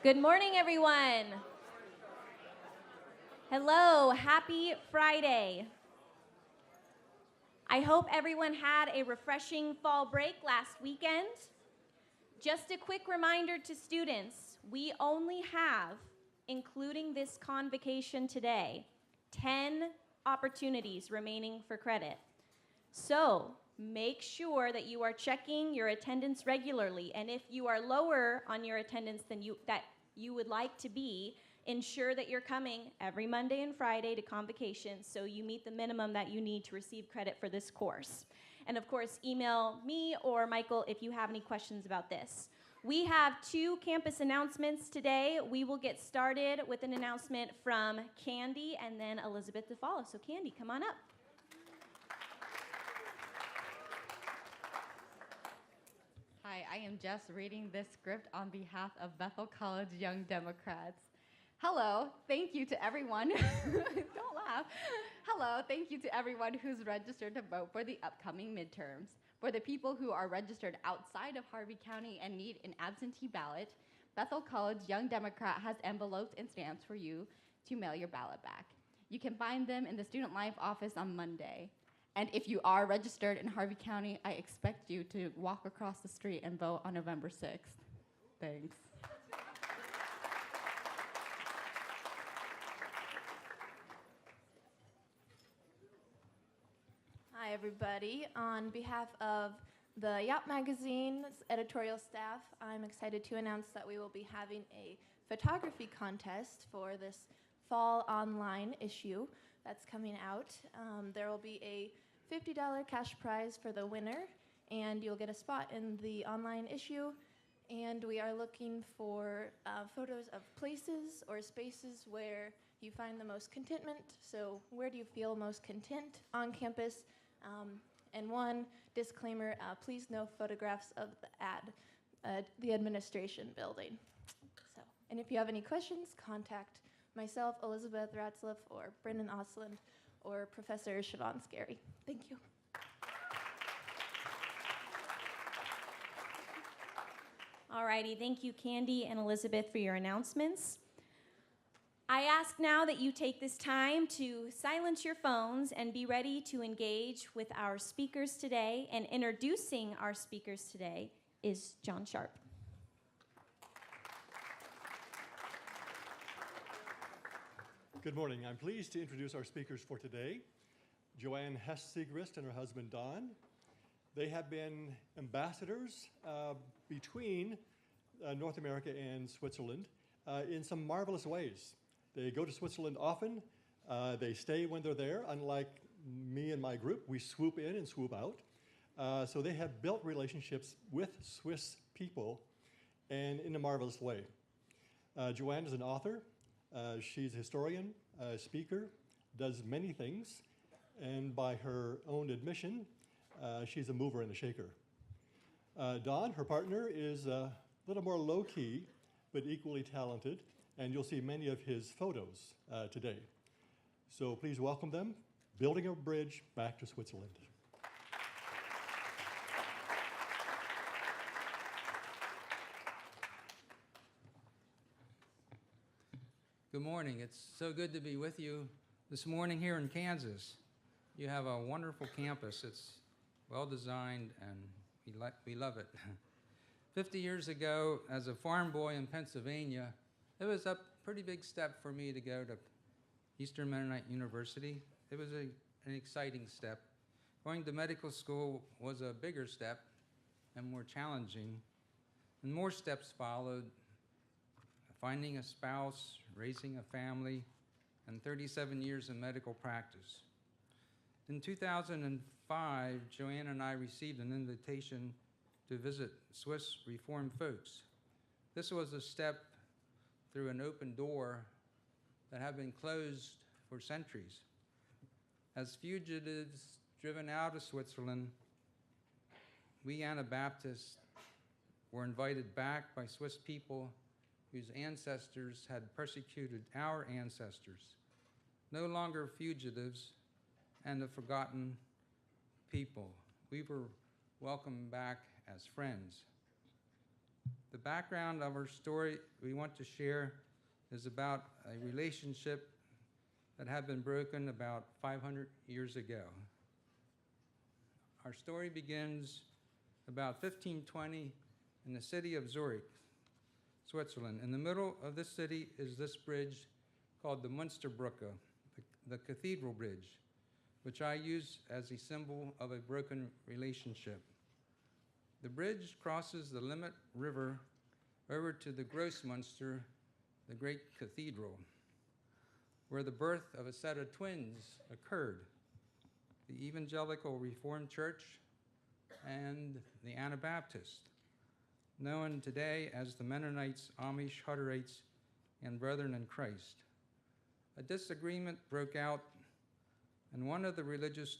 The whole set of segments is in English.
Good morning, everyone. Hello, happy Friday. I hope everyone had a refreshing fall break last weekend. Just a quick reminder to students, we only have, including this convocation today, 10 opportunities remaining for credit. So make sure that you are checking your attendance regularly, and if you are lower on your attendance than you would like to be, ensure that you're coming every Monday and Friday to convocation so you meet the minimum that you need to receive credit for this course. And of course, email me or Michael if you have any questions about this. We have 2 campus announcements today. We will get started with an announcement from Candy and then Elizabeth to follow. So Candy, come on up. Hi, I am Jess reading this script on behalf of Bethel College Young Democrats. Hello, thank you to everyone. Don't laugh. Hello, thank you to everyone who's registered to vote for the upcoming midterms. For the people who are registered outside of Harvey County and need an absentee ballot, Bethel College Young Democrat has envelopes and stamps for you to mail your ballot back. You can find them in the Student Life office on Monday. And if you are registered in Harvey County, I expect you to walk across the street and vote on November 6th. Thanks. Hi, everybody. On behalf of the Yap Magazine's editorial staff, I'm excited to announce that we will be having a photography contest for this fall online issue that's coming out. There will be a $50 cash prize for the winner, and you'll get a spot in the online issue. And we are looking for photos of places or spaces where you find the most contentment. So where do you feel most content on campus? And one disclaimer, please no photographs of the administration building. And if you have any questions, contact myself, Elizabeth Ratzliff, or Brendan Osland, or Professor Siobhan Scary. Thank you. All righty, thank you, Candy and Elizabeth, for your announcements. I ask now that you take this time to silence your phones and be ready to engage with our speakers today. And introducing our speakers today is John Sharp. Good morning. I'm pleased to introduce our speakers for today, Joanne Hess-Siegrist and her husband, Don. They have been ambassadors between North America and Switzerland in some marvelous ways. They go to Switzerland often. They stay when they're there. Unlike me and my group, we swoop in and swoop out. So they have built relationships with Swiss people and in a marvelous way. Joanne is an author. She's a historian, a speaker, does many things, and by her own admission, she's a mover and a shaker. Don, her partner, is a little more low-key, but equally talented, and you'll see many of his photos today. So please welcome them, building a bridge back to Switzerland. Good morning. It's so good to be with you this morning here in Kansas. You have a wonderful campus. It's well designed and we love it. 50 years ago, as a farm boy in Pennsylvania, it was a pretty big step for me to go to Eastern Mennonite University. It was an exciting step. Going to medical school was a bigger step and more challenging, and more steps followed. Finding a spouse, raising a family, and 37 years in medical practice. In 2005, Joanne and I received an invitation to visit Swiss Reformed folks. This was a step through an open door that had been closed for centuries. As fugitives driven out of Switzerland, we Anabaptists were invited back by Swiss people whose ancestors had persecuted our ancestors, no longer fugitives and a forgotten people. We were welcomed back as friends. The background of our story we want to share is about a relationship that had been broken about 500 years ago. Our story begins about 1520 in the city of Zurich, Switzerland. In the middle of this city is this bridge called the Münsterbrücke, the Cathedral Bridge, which I use as a symbol of a broken relationship. The bridge crosses the Limmat River over to the Grossmünster, the great cathedral, where the birth of a set of twins occurred, the Evangelical Reformed Church and the Anabaptist, known today as the Mennonites, Amish, Hutterites, and Brethren in Christ. A disagreement broke out, and one of the religious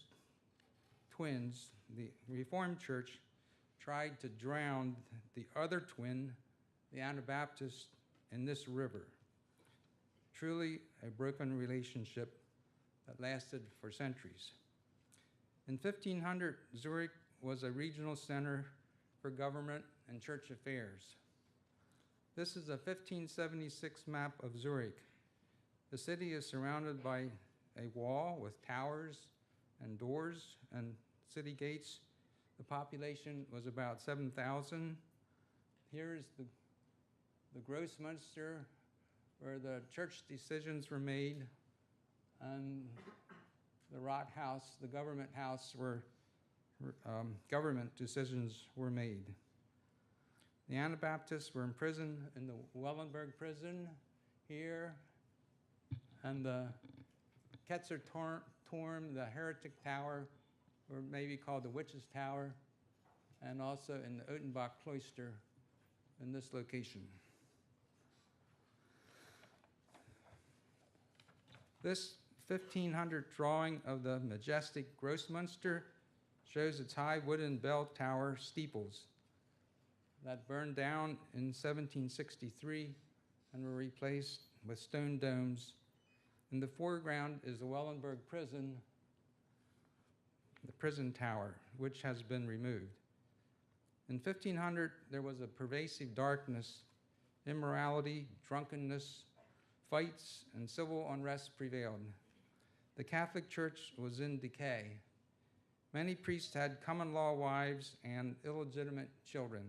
twins, the Reformed Church, tried to drown the other twin, the Anabaptist, in this river. Truly a broken relationship that lasted for centuries. In 1500, Zurich was a regional center for government and church affairs. This is a 1576 map of Zurich. The city is surrounded by a wall with towers and doors and city gates. The population was about 7,000. Here is the Grossmünster, where the church decisions were made, and the Rathaus, the government house, where government decisions were made. The Anabaptists were imprisoned in the Wellenberg prison here, and the Ketzer Turm, the heretic tower, or maybe called the Witch's Tower, and also in the Ottenbach Cloister in this location. This 1500 drawing of the majestic Grossmünster shows its high wooden bell tower steeples that burned down in 1763 and were replaced with stone domes. In the foreground is the Wellenberg prison, the prison tower, which has been removed. In 1500, there was a pervasive darkness, immorality, drunkenness, fights, and civil unrest prevailed. The Catholic Church was in decay. Many priests had common law wives and illegitimate children.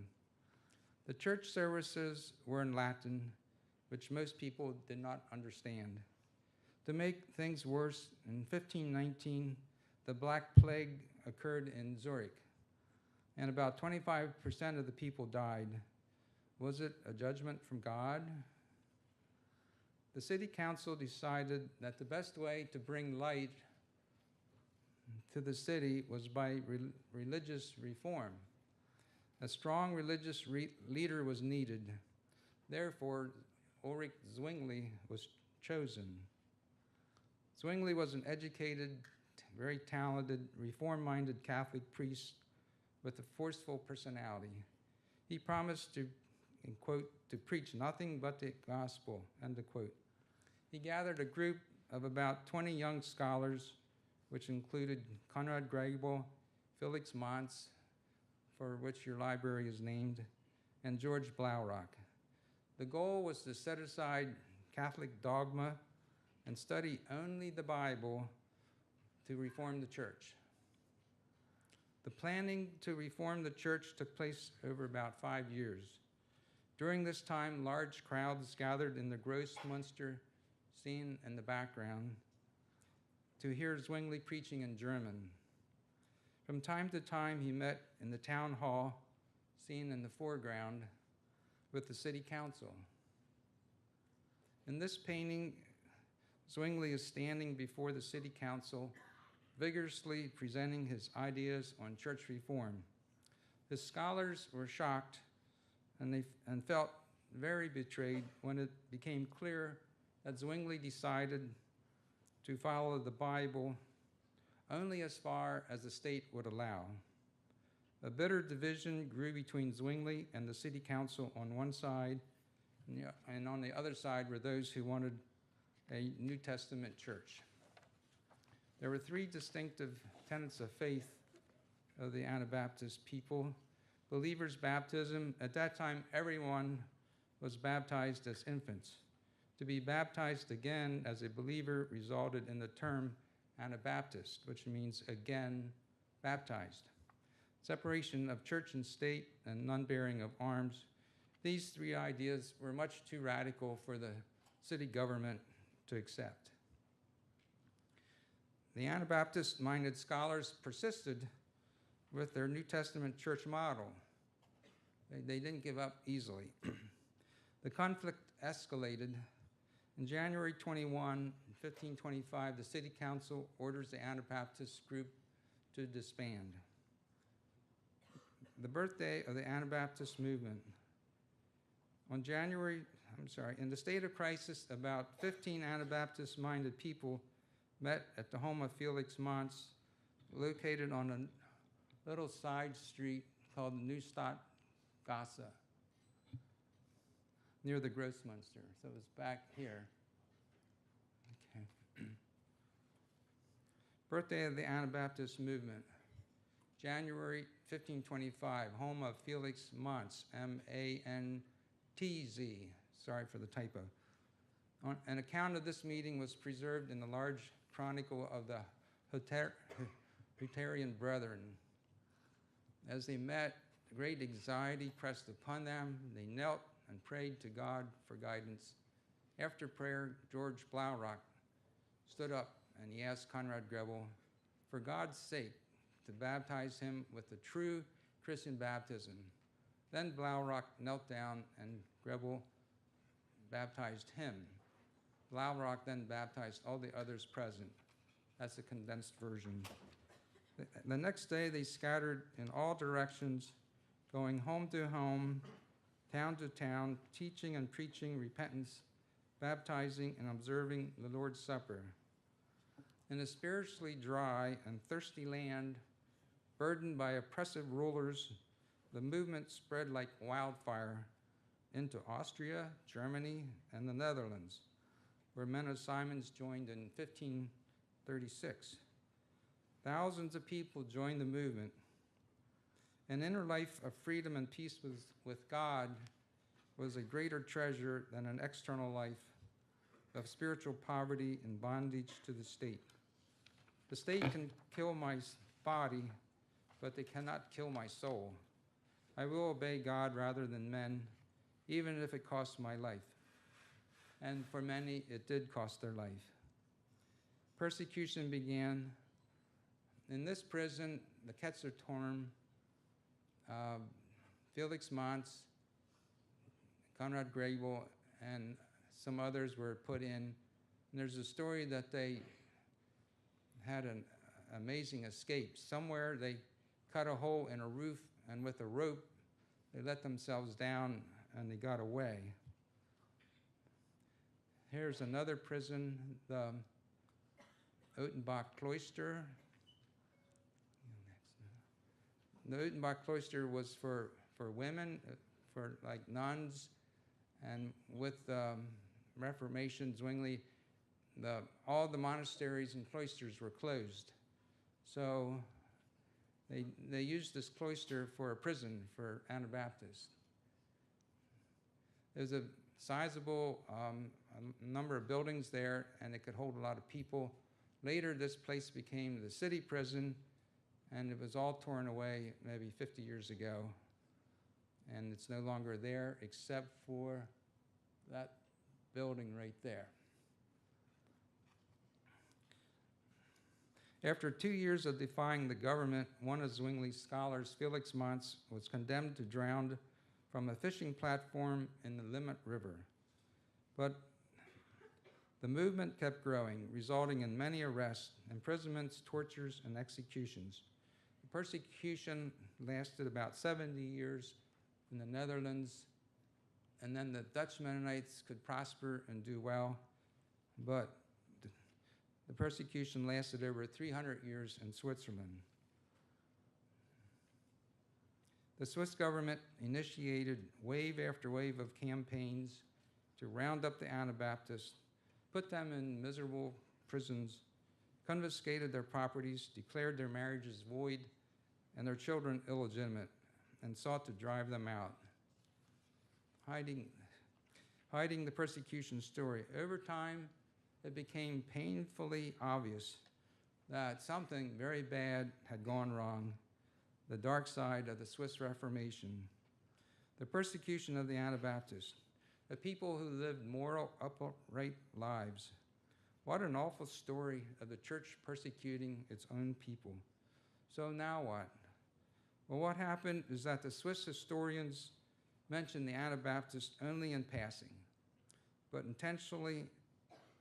The church services were in Latin, which most people did not understand. To make things worse, in 1519, the Black Plague occurred in Zurich, and about 25% of the people died. Was it a judgment from God? The city council decided that the best way to bring light to the city was by religious reform. A strong religious leader was needed. Therefore, Ulrich Zwingli was chosen. Zwingli was an educated, very talented, reform-minded Catholic priest with a forceful personality. He promised to, quote, to preach nothing but the gospel, end of quote. He gathered a group of about 20 young scholars, which included Konrad Grebel, Felix Manz, for which your library is named, and George Blaurock. The goal was to set aside Catholic dogma and study only the Bible to reform the church. The planning to reform the church took place over about 5 years. During this time, large crowds gathered in the Grossmünster, seen in the background, to hear Zwingli preaching in German. From time to time, he met in the town hall, seen in the foreground, with the city council. In this painting, Zwingli is standing before the city council, vigorously presenting his ideas on church reform. His scholars were shocked and felt very betrayed when it became clear that Zwingli decided to follow the Bible only as far as the state would allow. A bitter division grew between Zwingli and the city council on one side, and on the other side were those who wanted a New Testament church. There were three distinctive tenets of faith of the Anabaptist people. believers' baptism. At that time, everyone was baptized as infants. To be baptized again as a believer resulted in the term Anabaptist, which means again baptized. Separation of church and state and none-bearing of arms. These three ideas were much too radical for the city government to accept. The Anabaptist-minded scholars persisted with their New Testament church model. They didn't give up easily. The conflict escalated. In January 21, 1525, the city council orders the Anabaptist group to disband. The birthday of the Anabaptist movement. In the state of crisis, about 15 Anabaptist-minded people met at the home of Felix Mons, located on a little side street called Neustadt Gasse, near the Grossmünster. So it was back here. Okay. Birthday of the Anabaptist movement. January 1525, home of Felix Mons, M-A-N-T-Z. Sorry for the typo. An account of this meeting was preserved in the large chronicle of the Hutterian Brethren. As they met, great anxiety pressed upon them. They knelt and prayed to God for guidance. After prayer, George Blaurock stood up and he asked Conrad Grebel, for God's sake, to baptize him with the true Christian baptism. Then Blaurock knelt down and Grebel baptized him. Blaurock then baptized all the others present. That's a condensed version. The next day, they scattered in all directions, going home to home, town to town, teaching and preaching repentance, baptizing and observing the Lord's Supper. In a spiritually dry and thirsty land, burdened by oppressive rulers, the movement spread like wildfire into Austria, Germany, and the Netherlands, where men of Simons joined in 1536. Thousands of people joined the movement. An inner life of freedom and peace with God was a greater treasure than an external life of spiritual poverty and bondage to the state. The state can kill my body, but they cannot kill my soul. I will obey God rather than men, even if it costs my life. And for many, it did cost their life. Persecution began. In this prison, the Ketzerturm, Felix Mons, Conrad Grebel, and some others were put in. And there's a story that they had an amazing escape. Somewhere they cut a hole in a roof, and with a rope, they let themselves down and they got away. Here's another prison, the Otenbach Cloister. The Otenbach Cloister was for women, for like nuns, and with Reformation, Zwingli, all the monasteries and cloisters were closed. So they used this cloister for a prison for Anabaptists. There's a sizable number of buildings there, and it could hold a lot of people. Later, this place became the city prison, and it was all torn away maybe 50 years ago. And it's no longer there except for that building right there. After 2 years of defying the government, one of Zwingli's scholars, Felix Mons, was condemned to drown from a fishing platform in the Limmat River. But the movement kept growing, resulting in many arrests, imprisonments, tortures, and executions. The persecution lasted about 70 years in the Netherlands, and then the Dutch Mennonites could prosper and do well, but the persecution lasted over 300 years in Switzerland. The Swiss government initiated wave after wave of campaigns to round up the Anabaptists, put them in miserable prisons, confiscated their properties, declared their marriages void, and their children illegitimate. and sought to drive them out, hiding the persecution story. Over time, it became painfully obvious that something very bad had gone wrong, the dark side of the Swiss Reformation, the persecution of the Anabaptists, the people who lived moral, upright lives. What an awful story of the church persecuting its own people. So now what? Well, what happened is that the Swiss historians mentioned the Anabaptists only in passing, but intentionally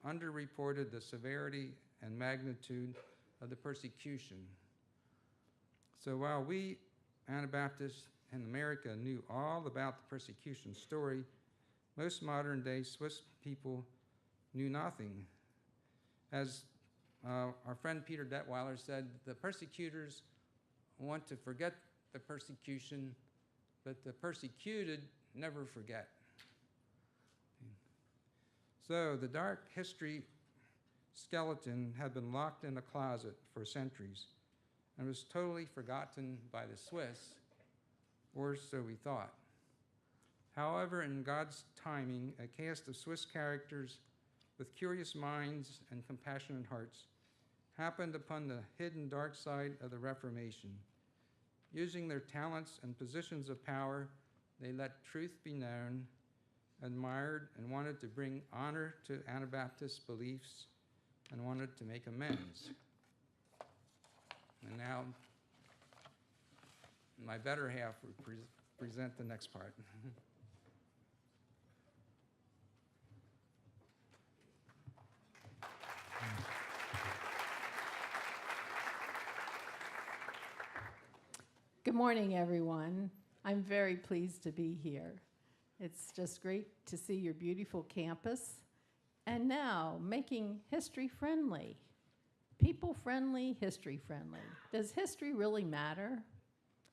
underreported the severity and magnitude of the persecution. So while we Anabaptists in America knew all about the persecution story, most modern-day Swiss people knew nothing. As our friend Peter Detweiler said, the persecutors want to forget the persecution, but the persecuted never forget. So the dark history skeleton had been locked in a closet for centuries and was totally forgotten by the Swiss, or so we thought. However, in God's timing, a cast of Swiss characters with curious minds and compassionate hearts happened upon the hidden dark side of the Reformation. Using their talents and positions of power, they let truth be known, admired, and wanted to bring honor to Anabaptist beliefs, and wanted to make amends. And now, my better half will present the next part. Good morning, everyone. I'm very pleased to be here. It's just great to see your beautiful campus. And now, making history friendly. People friendly, history friendly. Does history really matter?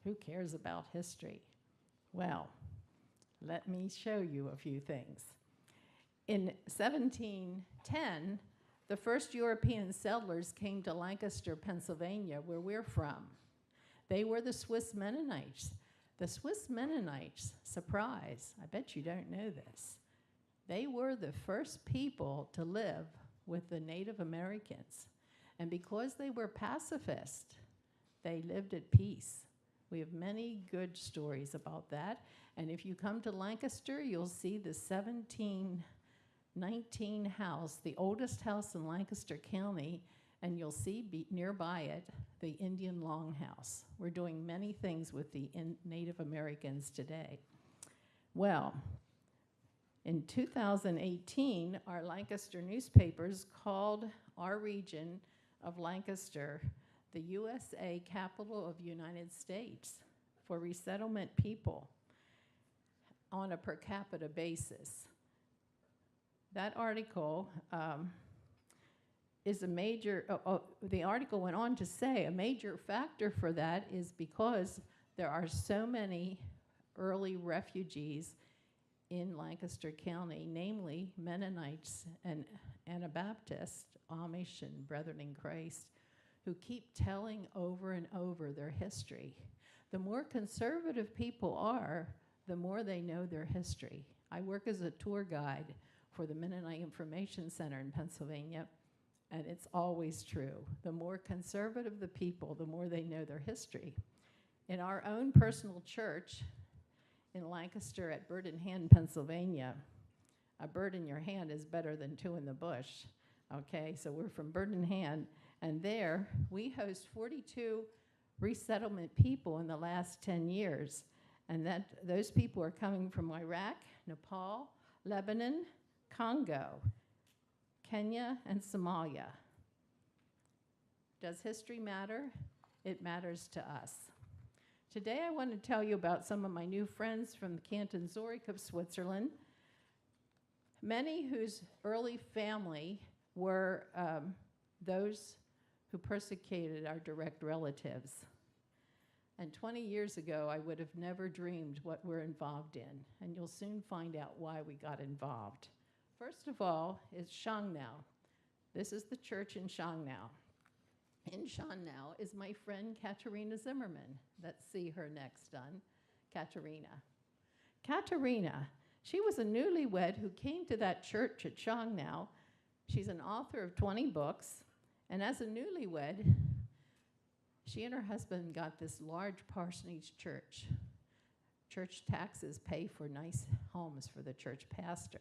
Who cares about history? Well, let me show you a few things. In 1710, the first European settlers came to Lancaster, Pennsylvania, where we're from. They were the Swiss Mennonites. The Swiss Mennonites, surprise, I bet you don't know this, they were the first people to live with the Native Americans. And because they were pacifist, they lived at peace. We have many good stories about that. And if you come to Lancaster, you'll see the 1719 house, the oldest house in Lancaster County, and you'll see nearby it the Indian Longhouse. We're doing many things with the Native Americans today. Well, in 2018, our Lancaster newspapers called our region of Lancaster the USA capital of the United States for resettlement people on a per capita basis. That article is a major, the article went on to say a major factor for that is because there are so many early refugees in Lancaster County, namely Mennonites and Anabaptists, Amish and Brethren in Christ, who keep telling over and over their history. The more conservative people are, the more they know their history. I work as a tour guide for the Mennonite Information Center in Pennsylvania, and it's always true. The more conservative the people, the more they know their history. In our own personal church in Lancaster at Bird in Hand, Pennsylvania, a bird in your hand is better than two in the bush. Okay, so we're from Bird in Hand, and there we host 42 resettlement people in the last 10 years. And those people are coming from Iraq, Nepal, Lebanon, Congo, Kenya, and Somalia. Does history matter? It matters to us. Today I want to tell you about some of my new friends from the Canton Zurich of Switzerland, many whose early family were those who persecuted our direct relatives. And 20 years ago, I would have never dreamed what we're involved in, and you'll soon find out why we got involved. First of all is Shangnau. This is the church in Shangnau. In Shangnau is my friend Katerina Zimmerman. Let's see her next, Don. Katerina. Katerina, she was a newlywed who came to that church at Shangnau. She's an author of 20 books, and as a newlywed, she and her husband got this large parsonage church. Church taxes pay for nice homes for the church pastor.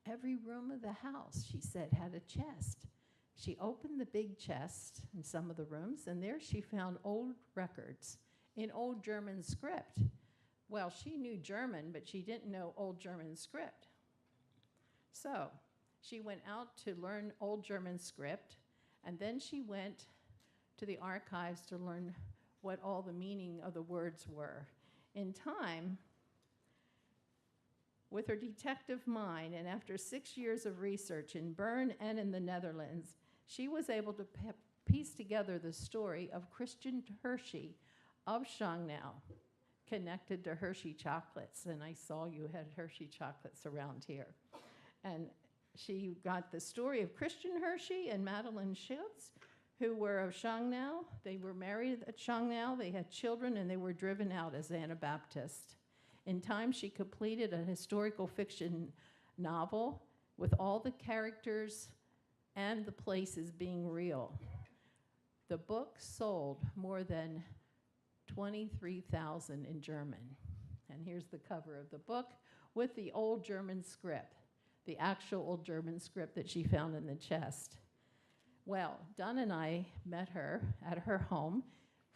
Every room of the house, she said, had a chest. She opened the big chest in some of the rooms, and there she found old records in Old German script. Well, she knew German, but she didn't know Old German script. So she went out to learn Old German script, and then she went to the archives to learn what all the meaning of the words were. In time, with her detective mind, and after 6 years of research in Bern and in the Netherlands, she was able to piece together the story of Christian Hershey of Shangnau, connected to Hershey chocolates. And I saw you had Hershey chocolates around here. And she got the story of Christian Hershey and Madeline Schultz, who were of Shangnau. They were married at Shangnau, they had children, and they were driven out as Anabaptist. In time, she completed a historical fiction novel with all the characters and the places being real. The book sold more than 23,000 in German. And here's the cover of the book with the Old German script, the actual Old German script that she found in the chest. Well, Don and I met her at her home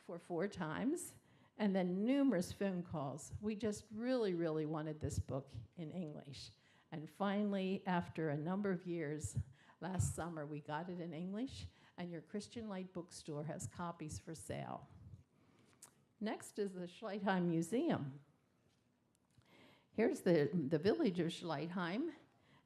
for 4 times, and then numerous phone calls. We just really, really wanted this book in English. And finally, after a number of years, last summer, we got it in English, and your Christian Light bookstore has copies for sale. Next is the Schleitheim Museum. Here's the village of Schleitheim,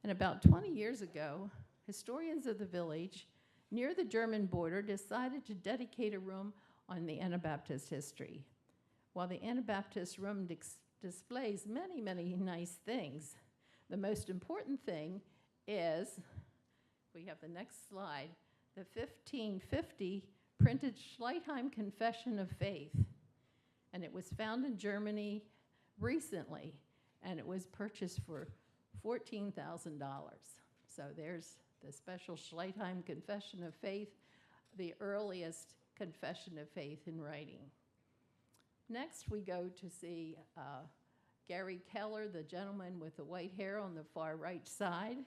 and about 20 years ago, historians of the village near the German border decided to dedicate a room on the Anabaptist history. While the Anabaptist room displays many, many nice things, the most important thing is, we have the next slide, the 1550 printed Schleitheim Confession of Faith. And it was found in Germany recently, and it was purchased for $14,000. So there's the special Schleitheim Confession of Faith, the earliest confession of faith in writing. Next, we go to see Gary Keller, the gentleman with the white hair on the far right side.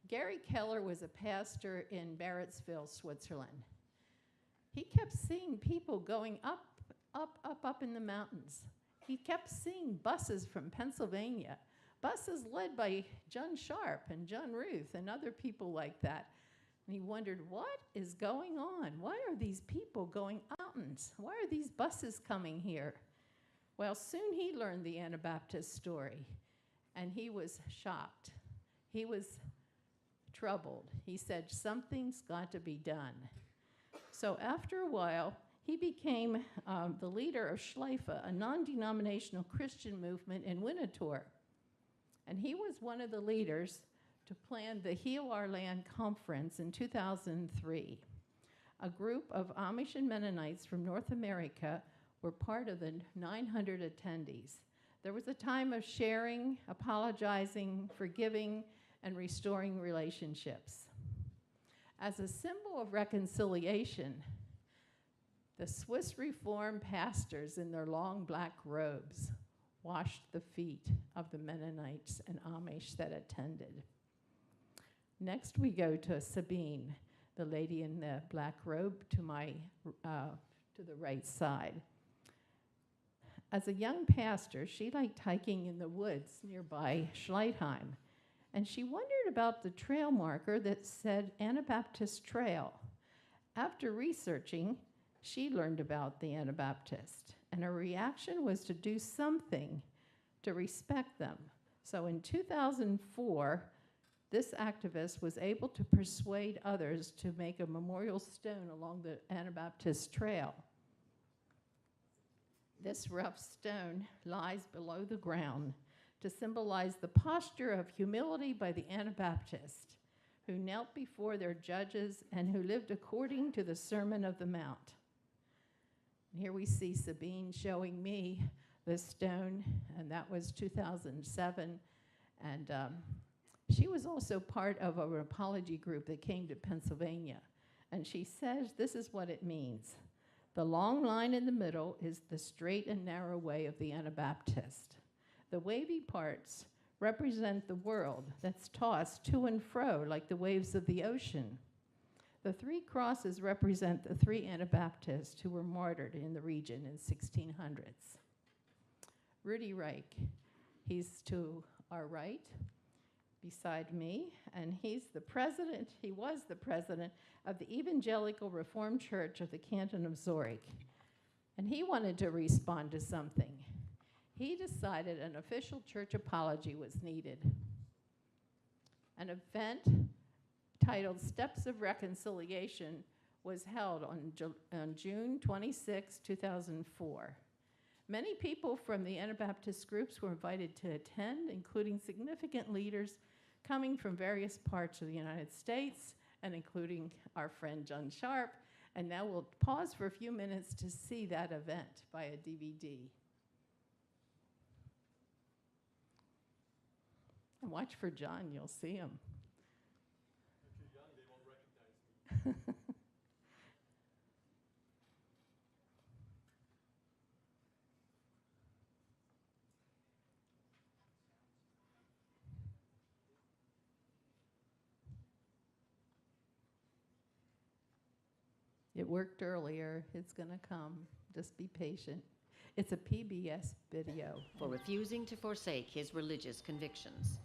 Gary Keller was a pastor in Barrettsville, Switzerland. He kept seeing people going up in the mountains. He kept seeing buses from Pennsylvania, buses led by John Sharp and John Ruth and other people like that. And he wondered, what is going on? Why are these people going mountains? Why are these buses coming here? Well, soon he learned the Anabaptist story, and he was shocked. He was troubled. He said, something's got to be done. So after a while, he became the leader of Schleife, a non-denominational Christian movement in Winterthur. And he was one of the leaders to plan the Heal Our Land conference in 2003. A group of Amish and Mennonites from North America were part of the 900 attendees. There was a time of sharing, apologizing, forgiving, and restoring relationships. As a symbol of reconciliation, the Swiss Reformed pastors in their long black robes washed the feet of the Mennonites and Amish that attended. Next, we go to Sabine, the lady in the black robe to the right side. As a young pastor, she liked hiking in the woods nearby Schleitheim, and she wondered about the trail marker that said Anabaptist Trail. After researching, she learned about the Anabaptist, and her reaction was to do something to respect them. So in 2004, this activist was able to persuade others to make a memorial stone along the Anabaptist Trail. This rough stone lies below the ground to symbolize the posture of humility by the Anabaptist, who knelt before their judges and who lived according to the Sermon of the Mount. And here we see Sabine showing me the stone, and that was 2007. And she was also part of an apology group that came to Pennsylvania. And she says this is what it means. The long line in the middle is the straight and narrow way of the Anabaptist. The wavy parts represent the world that's tossed to and fro like the waves of the ocean. The three crosses represent the three Anabaptists who were martyred in the region in 1600s. Rudy Reich, he's to our right, beside me, and he was the president of the Evangelical Reformed Church of the Canton of Zurich. And he wanted to respond to something. He decided an official church apology was needed. An event titled Steps of Reconciliation was held on June 26, 2004. Many people from the Anabaptist groups were invited to attend, including significant leaders coming from various parts of the United States, and including our friend John Sharp. And now we'll pause for a few minutes to see that event by a DVD. And watch for John, you'll see him. If you're young, they won't recognize me. It worked earlier, it's gonna come, just be patient. It's a PBS video. For refusing to forsake his religious convictions.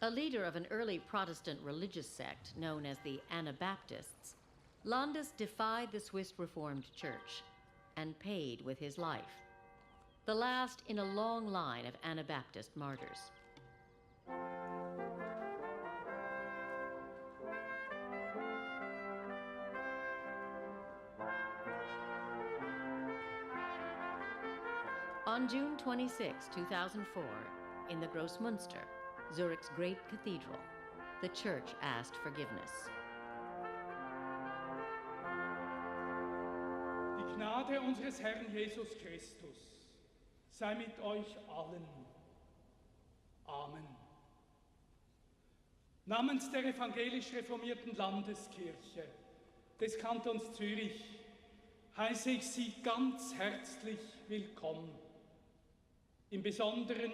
A leader of an early Protestant religious sect known as the Anabaptists, Landis defied the Swiss Reformed Church and paid with his life, the last in a long line of Anabaptist martyrs. On June 26, 2004, in the Grossmünster, Zurich's great cathedral, the church asked forgiveness. Die Gnade unseres Herrn Jesus Christus sei mit euch allen. Amen. Namens der evangelisch reformierten Landeskirche des Kantons Zürich heiße ich Sie ganz herzlich willkommen. Im Besonderen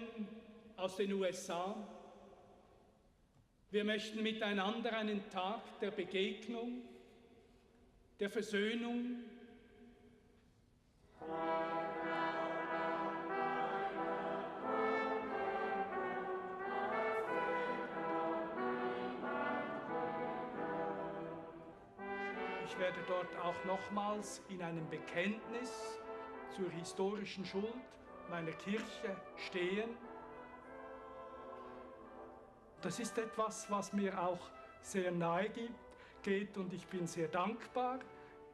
aus den USA. Wir möchten miteinander einen Tag der Begegnung, der Versöhnung, ich werde dort auch nochmals in einem Bekenntnis zur historischen Schuld meiner Kirche stehen. Das ist etwas, was mir auch sehr nahe geht und ich bin sehr dankbar,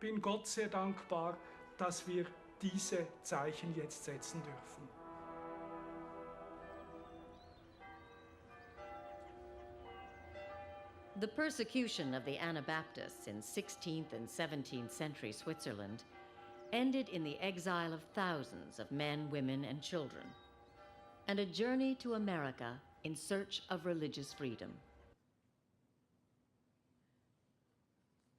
bin Gott sehr dankbar, dass wir diese Zeichen jetzt setzen dürfen. The persecution of the Anabaptists in 16th and 17th century Switzerland ended in the exile of thousands of men, women, and children, and a journey to America in search of religious freedom.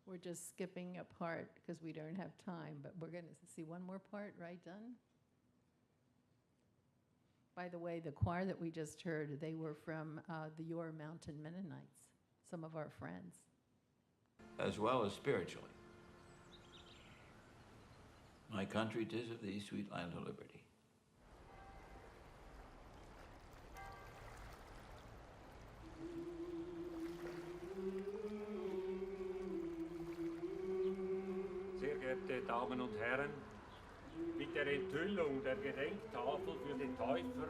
We're just skipping a part because we don't have time, but we're going to see one more part, right, Dunn? By the way, the choir that we just heard, they were from the Yor Mountain Mennonites, some of our friends. As well as spiritually. My country, 'tis of thee, sweet land of liberty. Sehr geehrte Damen und Herren, mit der Enthüllung der Gedenktafel für den Täufer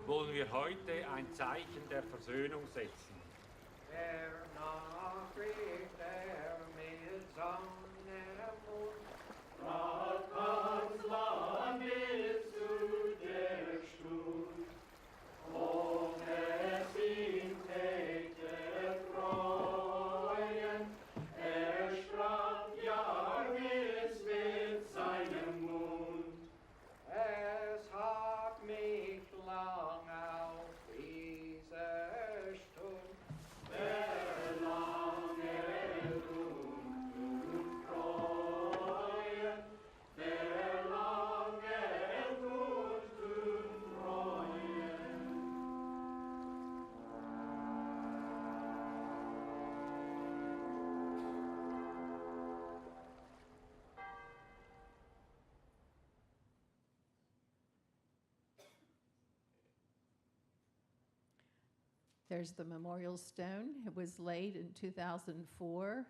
wollen wir heute ein Zeichen der Versöhnung setzen. There's the memorial stone. It was laid in 2004.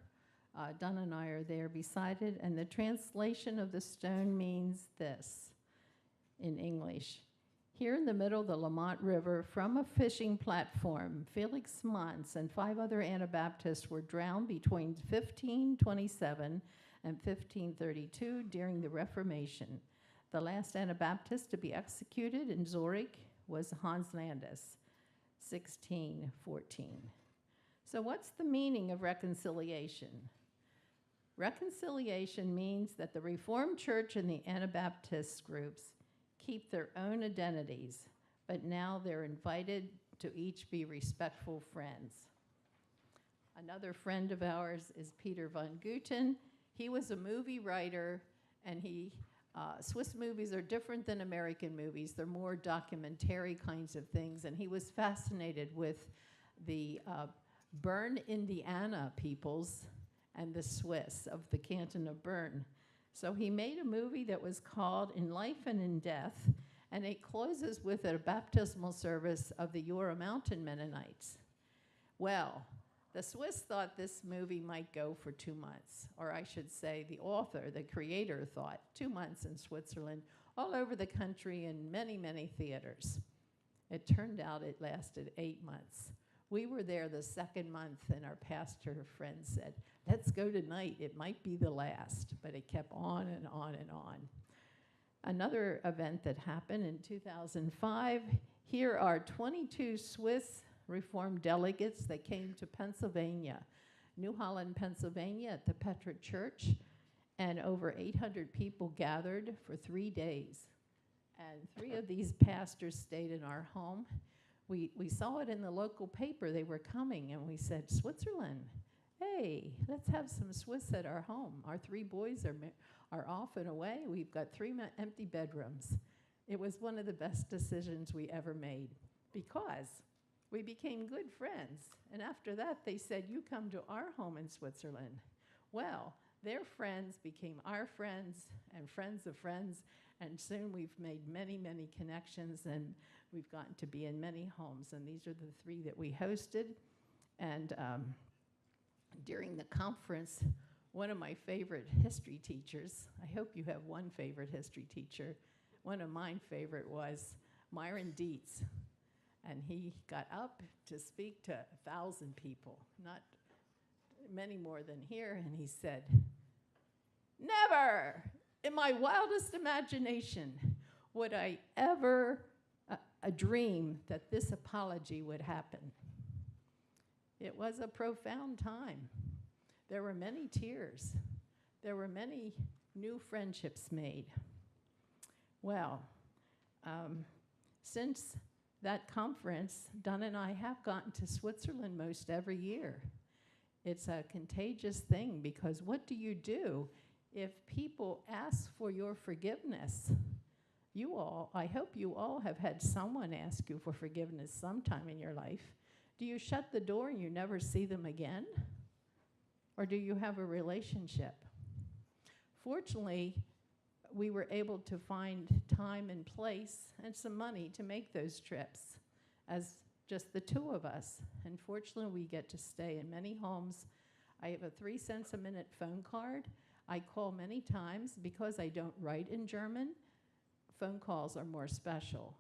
Don and I are there beside it, and the translation of the stone means this in English. Here in the middle of the Lamont River, from a fishing platform, Felix Mons and 5 other Anabaptists were drowned between 1527 and 1532 during the Reformation. The last Anabaptist to be executed in Zurich was Hans Landis, 1614. So what's the meaning of reconciliation? Reconciliation means that the Reformed Church and the Anabaptist groups keep their own identities, but now they're invited to each be respectful friends. Another friend of ours is Peter von Guten. He was a movie writer, and Swiss movies are different than American movies. They're more documentary kinds of things, and he was fascinated with the Bern, Indiana peoples and the Swiss of the canton of Bern. So he made a movie that was called In Life and in Death, and it closes with a baptismal service of the Jura Mountain Mennonites. Well, the Swiss thought this movie might go for 2 months, or I should say the author, the creator, thought 2 months in Switzerland, all over the country in many, many theaters. It turned out it lasted 8 months. We were there the second month, and our pastor friend said, "Let's go tonight. It might be the last." But it kept on and on and on. Another event that happened in 2005, here are 22 Swiss Reformed delegates that came to Pennsylvania, New Holland, Pennsylvania, at the Petra Church, and over 800 people gathered for 3 days. And 3 of these pastors stayed in our home. We saw it in the local paper. They were coming, and we said, "Switzerland, hey, let's have some Swiss at our home. Our 3 boys are off and away. We've got 3 empty bedrooms." It was one of the best decisions we ever made because we became good friends. And after that, they said, "You come to our home in Switzerland." Well, their friends became our friends and friends of friends, and soon we've made many, many connections, and we've gotten to be in many homes. And these are the 3 that we hosted. And during the conference, one of my favorite history teachers, I hope you have one favorite history teacher, one of my favorite was Myron Dietz. And he got up to speak to 1,000 people, not many more than here, and he said, "Never in my wildest imagination would I ever dream that this apology would happen." It was a profound time. There were many tears. There were many new friendships made. Well, since that conference, Don and I have gotten to Switzerland most every year. It's a contagious thing, because what do you do if people ask for your forgiveness? I hope you all have had someone ask you for forgiveness sometime in your life. Do you shut the door and you never see them again? Or do you have a relationship? Fortunately, we were able to find time and place and some money to make those trips as just the 2 of us. And fortunately, we get to stay in many homes. I have a 3 cents a minute phone card. I call many times because I don't write in German. Phone calls are more special.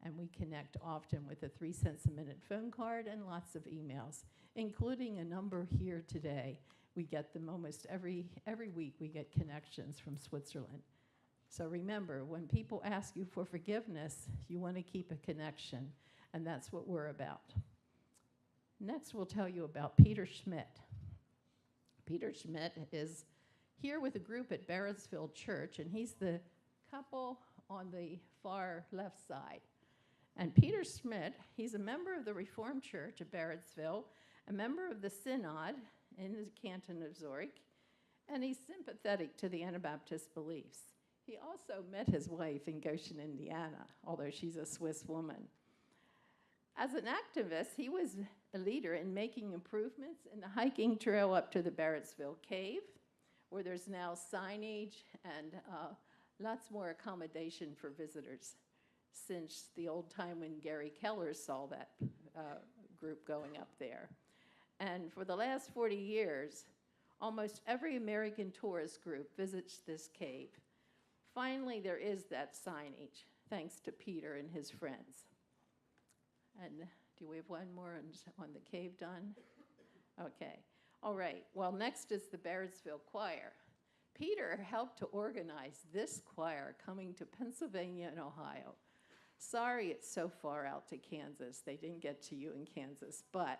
And we connect often with a 3 cents a minute phone card and lots of emails, including a number here today. We get them almost every week. We get connections from Switzerland. So remember, when people ask you for forgiveness, you want to keep a connection, and that's what we're about. Next, we'll tell you about Peter Schmidt. Peter Schmidt is here with a group at Barrettsville Church, and he's the couple on the far left side. And Peter Schmidt, he's a member of the Reformed Church at Barrettsville, a member of the Synod in the canton of Zurich, and he's sympathetic to the Anabaptist beliefs. He also met his wife in Goshen, Indiana, although she's a Swiss woman. As an activist, he was a leader in making improvements in the hiking trail up to the Barrettsville Cave, where there's now signage and lots more accommodation for visitors since the old time when Gary Keller saw that group going up there. And for the last 40 years, almost every American tourist group visits this cave. Finally, there is that signage, thanks to Peter and his friends. And do we have one more on the cave done? Okay. All right. Well, next is the Barrettsville Choir. Peter helped to organize this choir coming to Pennsylvania and Ohio. Sorry it's so far out to Kansas. They didn't get to you in Kansas. But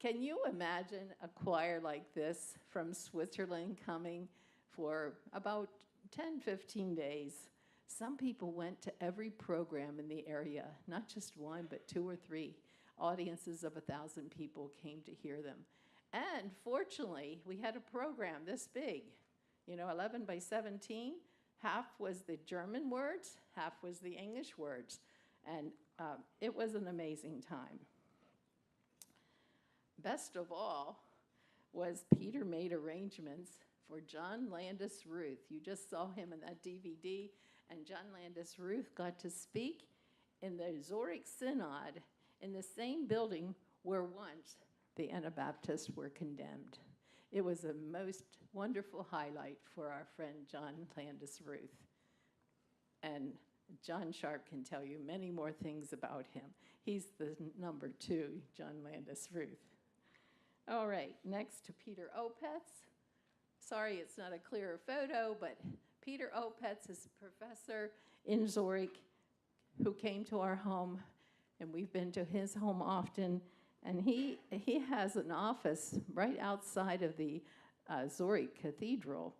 can you imagine a choir like this from Switzerland coming for about 10, 15 days? Some people went to every program in the area, not just one, but 2 or 3. Audiences of 1,000 people came to hear them. And fortunately, we had a program this big, 11 by 17. Half was the German words, half was the English words. And it was an amazing time. Best of all was Peter made arrangements for John Landis Ruth. You just saw him in that DVD, and John Landis Ruth got to speak in the Zurich Synod in the same building where once the Anabaptists were condemned. It was a most wonderful highlight for our friend John Landis Ruth. And John Sharp can tell you many more things about him. He's the number 2, John Landis Ruth. All right, next to Peter Opitz. Sorry it's not a clearer photo, but Peter Opitz is a professor in Zurich who came to our home, and we've been to his home often. And he has an office right outside of the Zurich Cathedral.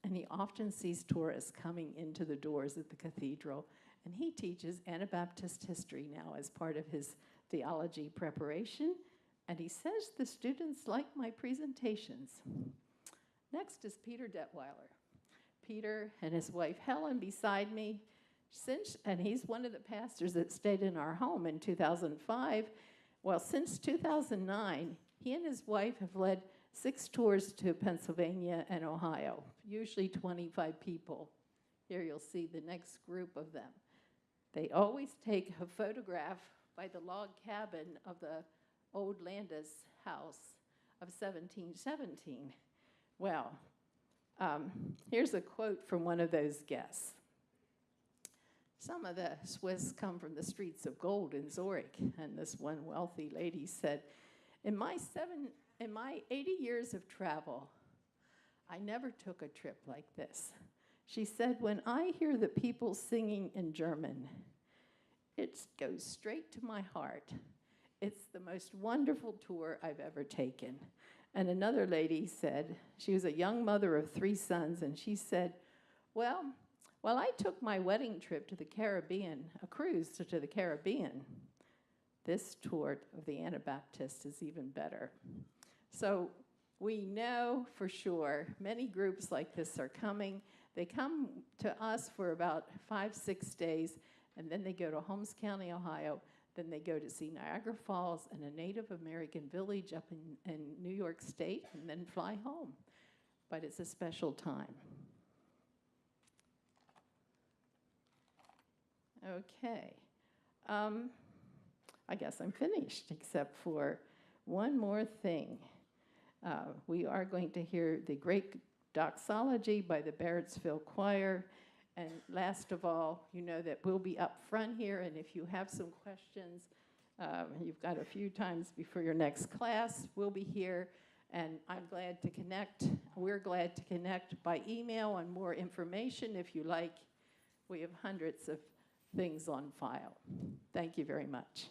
And he often sees tourists coming into the doors at the cathedral. And he teaches Anabaptist history now as part of his theology preparation. And he says the students like my presentations. Next is Peter Detweiler. Peter and his wife Helen beside me. And he's one of the pastors that stayed in our home in 2005. Well, since 2009, he and his wife have led 6 tours to Pennsylvania and Ohio, usually 25 people. Here you'll see the next group of them. They always take a photograph by the log cabin of the old Landis house of 1717. Well, here's a quote from one of those guests. Some of the Swiss come from the streets of gold in Zurich, and this one wealthy lady said, in my 80 years of travel, I never took a trip like this. She said, when I hear the people singing in German, it goes straight to my heart. It's the most wonderful tour I've ever taken. And another lady said, she was a young mother of 3 sons, and she said, well, I took my wedding trip to the Caribbean, a cruise to the Caribbean, this tour of the Anabaptist is even better. So we know for sure many groups like this are coming. They come to us for about 5-6 days, and then they go to Holmes County, Ohio. Then they go to see Niagara Falls and a Native American village up in New York State, and then fly home. But it's a special time. Okay. I guess I'm finished, except for one more thing. We are going to hear the great doxology by the Barrettsville Choir. And last of all, you know that we'll be up front here, and if you have some questions, you've got a few times before your next class, we'll be here, and I'm glad to connect. We're glad to connect by email on more information if you like. We have hundreds of things on file. Thank you very much.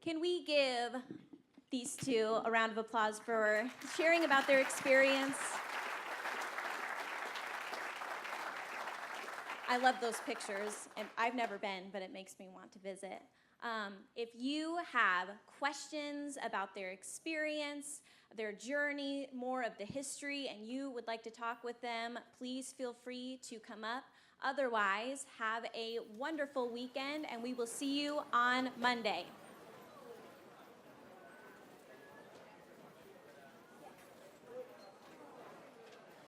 Can we give these two a round of applause for sharing about their experience? I love those pictures, and I've never been, but it makes me want to visit. If you have questions about their experience, their journey, more of the history, and you would like to talk with them, please feel free to come up. Otherwise, have a wonderful weekend, and we will see you on Monday.